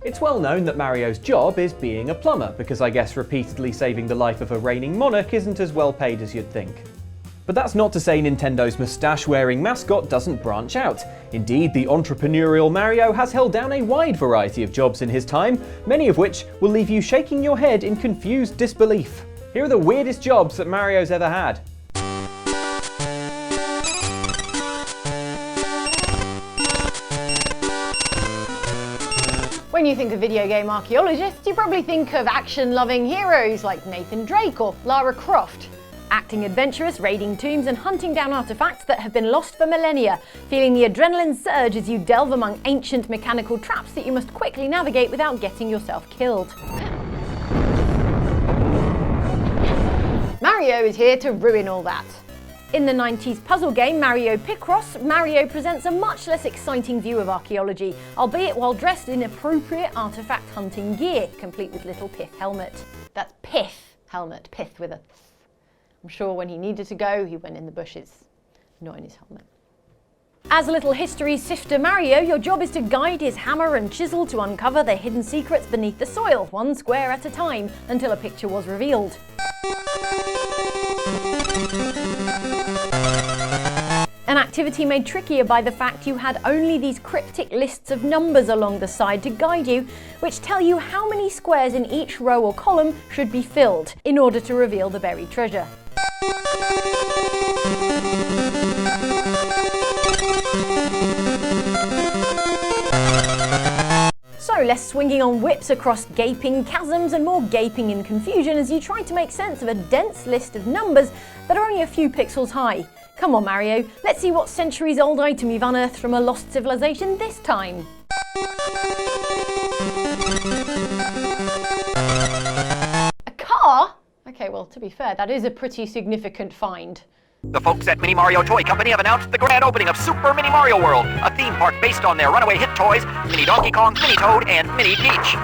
It's well known that Mario's job is being a plumber, because I guess repeatedly saving the life of a reigning monarch isn't as well paid as you'd think. But that's not to say Nintendo's moustache-wearing mascot doesn't branch out. Indeed, the entrepreneurial Mario has held down a wide variety of jobs in his time, many of which will leave you shaking your head in confused disbelief. Here are the weirdest jobs that Mario's ever had. When you think of video game archaeologists, you probably think of action-loving heroes like Nathan Drake or Lara Croft. Acting adventurous, raiding tombs and hunting down artifacts that have been lost for millennia, feeling the adrenaline surge as you delve among ancient mechanical traps that you must quickly navigate without getting yourself killed. Mario is here to ruin all that. In the 90s puzzle game Mario Picross, Mario presents a much less exciting view of archaeology, albeit while dressed in appropriate artifact hunting gear, complete with little pith helmet. That's pith helmet, pith with a th. I'm sure when he needed to go, he went in the bushes, not in his helmet. As a little history sifter Mario, your job is to guide his hammer and chisel to uncover the hidden secrets beneath the soil, one square at a time, until a picture was revealed. An activity made trickier by the fact you had only these cryptic lists of numbers along the side to guide you, which tell you how many squares in each row or column should be filled in order to reveal the buried treasure. So less swinging on whips across gaping chasms and more gaping in confusion as you try to make sense of a dense list of numbers that are only a few pixels high. Come on Mario, let's see what centuries-old item you've unearthed from a lost civilization this time. A car? Okay, well, to be fair, that is a pretty significant find. The folks at Mini Mario Toy Company have announced the grand opening of Super Mini Mario World, a theme park based on their runaway hit toys, Mini Donkey Kong, Mini Toad, and Mini Peach.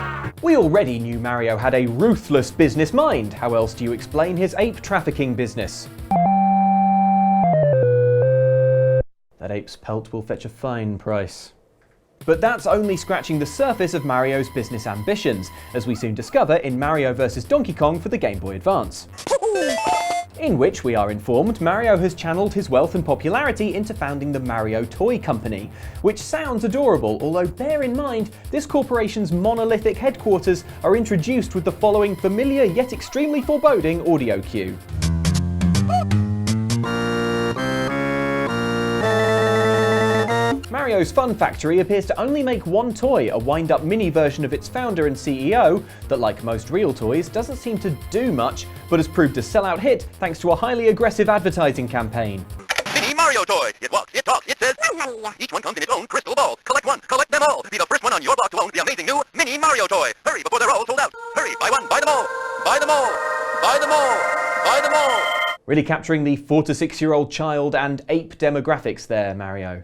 We already knew Mario had a ruthless business mind. How else do you explain his ape trafficking business? That ape's pelt will fetch a fine price. But that's only scratching the surface of Mario's business ambitions, as we soon discover in Mario vs Donkey Kong for the Game Boy Advance. In which, we are informed, Mario has channeled his wealth and popularity into founding the Mario Toy Company, which sounds adorable, although bear in mind, this corporation's monolithic headquarters are introduced with the following familiar yet extremely foreboding audio cue. Mario's Fun Factory appears to only make one toy, a wind-up mini version of its founder and CEO, that like most real toys, doesn't seem to do much, but has proved a sellout hit thanks to a highly aggressive advertising campaign. Mini Mario Toy. It walks, it talks, it says... Each one comes in its own crystal ball. Collect one, collect them all. Be the first one on your block to own the amazing new Mini Mario Toy. Hurry before they're all sold out. Hurry, buy one, buy them all. Buy them all. Buy them all. Buy them all. Really capturing the 4 to 6-year-old child and ape demographics there, Mario.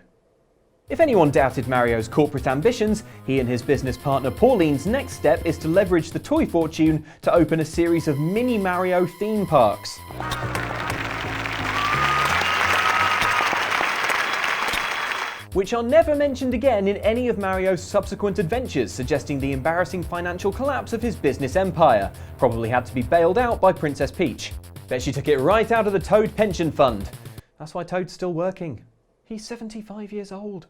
If anyone doubted Mario's corporate ambitions, he and his business partner Pauline's next step is to leverage the toy fortune to open a series of Mini Mario theme parks. Which are never mentioned again in any of Mario's subsequent adventures, suggesting the embarrassing financial collapse of his business empire. Probably had to be bailed out by Princess Peach. Bet she took it right out of the Toad pension fund. That's why Toad's still working. He's 75 years old.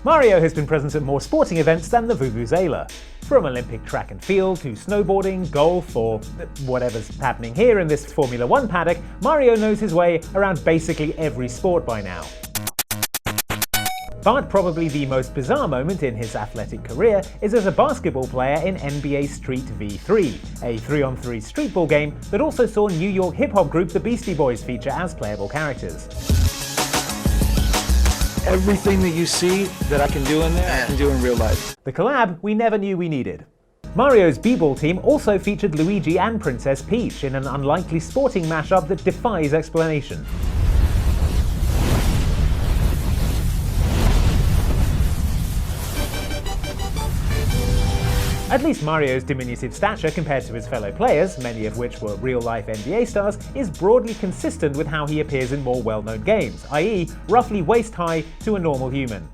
Mario has been present at more sporting events than the Vuvuzela. From Olympic track and field to snowboarding, golf, or whatever's happening here in this Formula 1 paddock, Mario knows his way around basically every sport by now. But probably the most bizarre moment in his athletic career is as a basketball player in NBA Street v3, a 3-on-3 streetball game that also saw New York hip-hop group the Beastie Boys feature as playable characters. Everything that you see that I can do in there, I can do in real life. The collab we never knew we needed. Mario's b-ball team also featured Luigi and Princess Peach in an unlikely sporting mashup that defies explanation. At least Mario's diminutive stature compared to his fellow players, many of which were real-life NBA stars, is broadly consistent with how he appears in more well-known games, i.e. roughly waist-high to a normal human.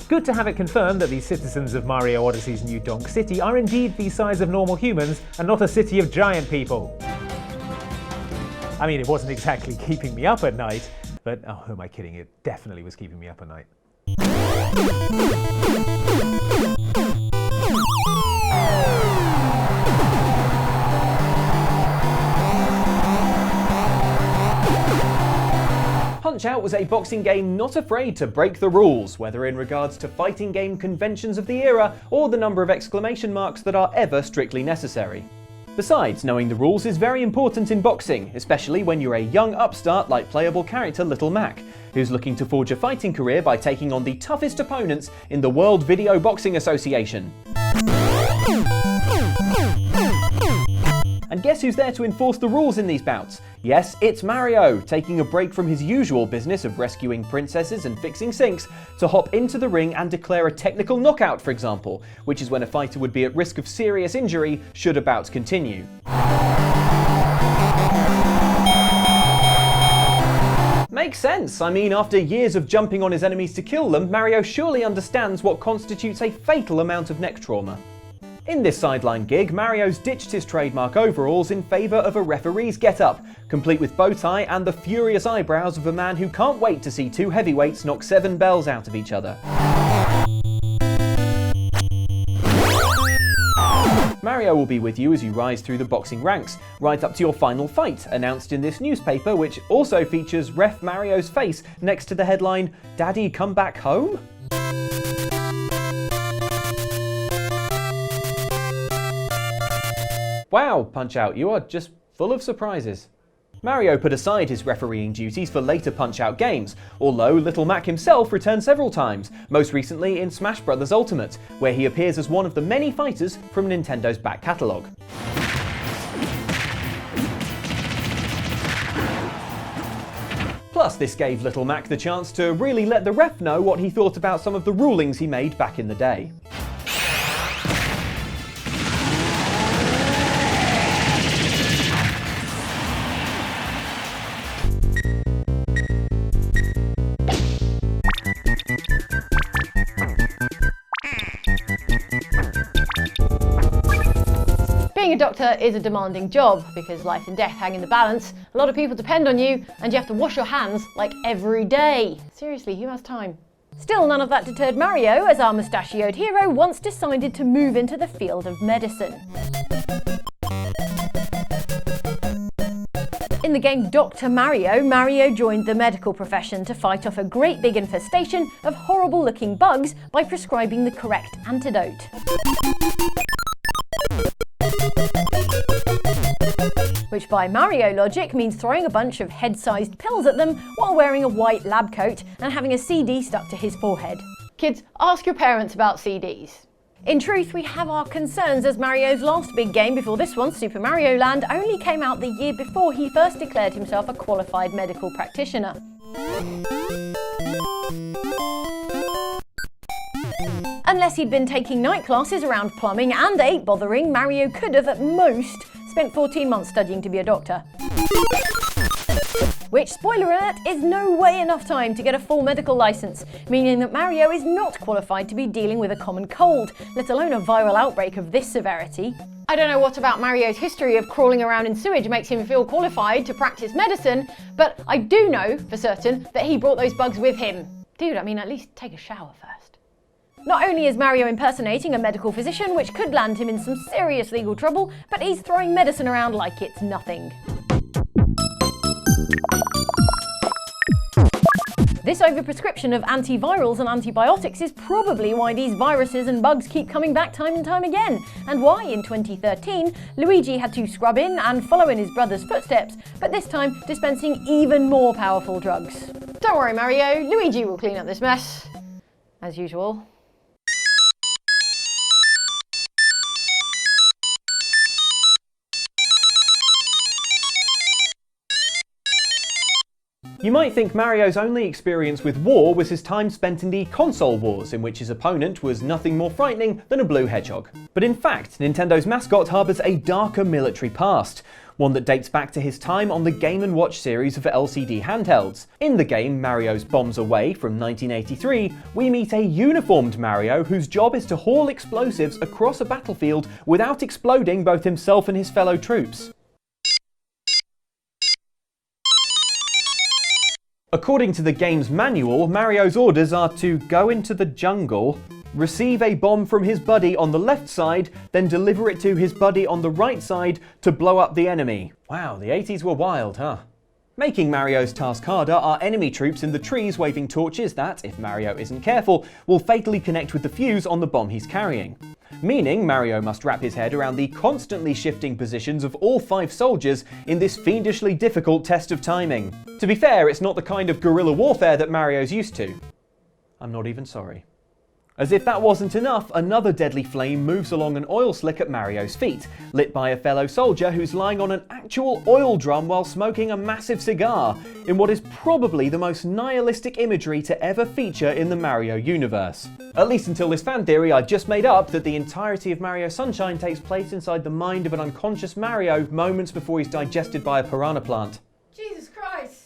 Good to have it confirmed that the citizens of Mario Odyssey's new Donk City are indeed the size of normal humans and not a city of giant people. I mean, it wasn't exactly keeping me up at night, but oh, who am I kidding? It definitely was keeping me up at night. Punch-Out was a boxing game not afraid to break the rules, whether in regards to fighting game conventions of the era or the number of exclamation marks that are ever strictly necessary. Besides, knowing the rules is very important in boxing, especially when you're a young upstart like playable character Little Mac, who's looking to forge a fighting career by taking on the toughest opponents in the World Video Boxing Association. And guess who's there to enforce the rules in these bouts? Yes, it's Mario, taking a break from his usual business of rescuing princesses and fixing sinks to hop into the ring and declare a technical knockout, for example, which is when a fighter would be at risk of serious injury should a bout continue. Makes sense. I mean, after years of jumping on his enemies to kill them, Mario surely understands what constitutes a fatal amount of neck trauma. In this sideline gig, Mario's ditched his trademark overalls in favour of a referee's get-up, complete with bow tie and the furious eyebrows of a man who can't wait to see two heavyweights knock 7 bells out of each other. Mario will be with you as you rise through the boxing ranks, right up to your final fight, announced in this newspaper, which also features Ref Mario's face next to the headline, "Daddy, come back home?" Wow, Punch-Out, you are just full of surprises. Mario put aside his refereeing duties for later Punch-Out games, although Little Mac himself returned several times, most recently in Smash Bros. Ultimate, where he appears as one of the many fighters from Nintendo's back catalogue. Plus, this gave Little Mac the chance to really let the ref know what he thought about some of the rulings he made back in the day. Being a doctor is a demanding job because life and death hang in the balance. A lot of people depend on you and you have to wash your hands like every day. Seriously, who has time? Still, none of that deterred Mario, as our mustachioed hero once decided to move into the field of medicine. In the game Dr. Mario, Mario joined the medical profession to fight off a great big infestation of horrible looking bugs by prescribing the correct antidote. Which by Mario logic means throwing a bunch of head-sized pills at them while wearing a white lab coat and having a CD stuck to his forehead. Kids, ask your parents about CDs. In truth, we have our concerns as Mario's last big game before this one, Super Mario Land, only came out the year before he first declared himself a qualified medical practitioner. Unless he'd been taking night classes around plumbing and ain't bothering, Mario could have at most spent 14 months studying to be a doctor. Which, spoiler alert, is no way enough time to get a full medical license, meaning that Mario is not qualified to be dealing with a common cold, let alone a viral outbreak of this severity. I don't know what about Mario's history of crawling around in sewage makes him feel qualified to practice medicine, but I do know for certain that he brought those bugs with him. Dude, I mean, at least take a shower first. Not only is Mario impersonating a medical physician, which could land him in some serious legal trouble, but he's throwing medicine around like it's nothing. This overprescription of antivirals and antibiotics is probably why these viruses and bugs keep coming back time and time again, and why in 2013 Luigi had to scrub in and follow in his brother's footsteps, but this time dispensing even more powerful drugs. Don't worry, Mario, Luigi will clean up this mess, as usual. You might think Mario's only experience with war was his time spent in the console wars, in which his opponent was nothing more frightening than a blue hedgehog. But in fact, Nintendo's mascot harbours a darker military past, one that dates back to his time on the Game & Watch series of LCD handhelds. In the game Mario's Bombs Away from 1983, we meet a uniformed Mario whose job is to haul explosives across a battlefield without exploding both himself and his fellow troops. According to the game's manual, Mario's orders are to go into the jungle, receive a bomb from his buddy on the left side, then deliver it to his buddy on the right side to blow up the enemy. Wow, the 80s were wild, huh? Making Mario's task harder are enemy troops in the trees waving torches that, if Mario isn't careful, will fatally connect with the fuse on the bomb he's carrying. Meaning Mario must wrap his head around the constantly shifting positions of all 5 soldiers in this fiendishly difficult test of timing. To be fair, it's not the kind of guerrilla warfare that Mario's used to. I'm not even sorry. As if that wasn't enough, another deadly flame moves along an oil slick at Mario's feet, lit by a fellow soldier who's lying on an actual oil drum while smoking a massive cigar, in what is probably the most nihilistic imagery to ever feature in the Mario universe. At least until this fan theory I just made up that the entirety of Mario Sunshine takes place inside the mind of an unconscious Mario moments before he's digested by a piranha plant. Jesus Christ!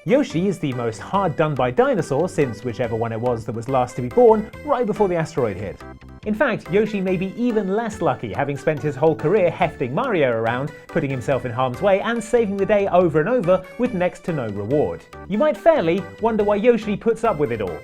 Yoshi is the most hard done by dinosaur since whichever one it was that was last to be born right before the asteroid hit. In fact, Yoshi may be even less lucky, having spent his whole career hefting Mario around, putting himself in harm's way and saving the day over and over with next to no reward. You might fairly wonder why Yoshi puts up with it all.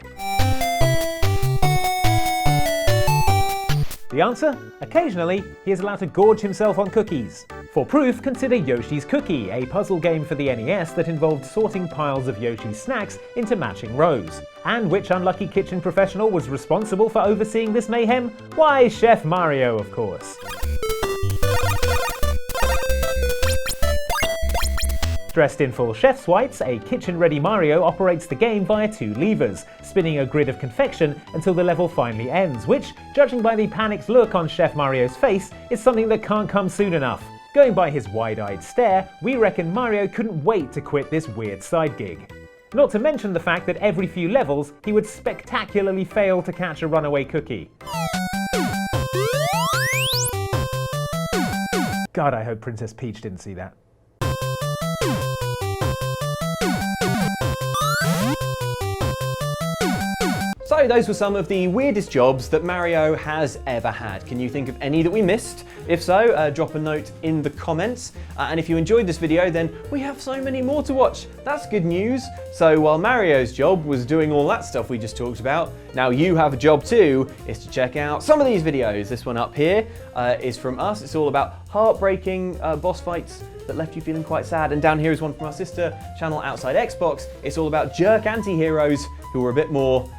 The answer? Occasionally, he is allowed to gorge himself on cookies. For proof, consider Yoshi's Cookie, a puzzle game for the NES that involved sorting piles of Yoshi's snacks into matching rows. And which unlucky kitchen professional was responsible for overseeing this mayhem? Why, Chef Mario, of course. Dressed in full chef's whites, a kitchen-ready Mario operates the game via 2 levers, spinning a grid of confection until the level finally ends, which, judging by the panicked look on Chef Mario's face, is something that can't come soon enough. Going by his wide-eyed stare, we reckon Mario couldn't wait to quit this weird side gig. Not to mention the fact that every few levels, he would spectacularly fail to catch a runaway cookie. God, I hope Princess Peach didn't see that. So those were some of the weirdest jobs that Mario has ever had. Can you think of any that we missed? If so, drop a note in the comments. And if you enjoyed this video, then we have so many more to watch. That's good news. So while Mario's job was doing all that stuff we just talked about, now you have a job too, is to check out some of these videos. This one up here is from us. It's all about heartbreaking boss fights that left you feeling quite sad. And down here is one from our sister channel Outside Xbox. It's all about jerk anti-heroes who are a bit more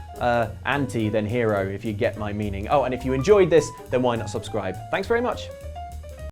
anti than hero, if you get my meaning. Oh, and if you enjoyed this, then why not subscribe? Thanks very much.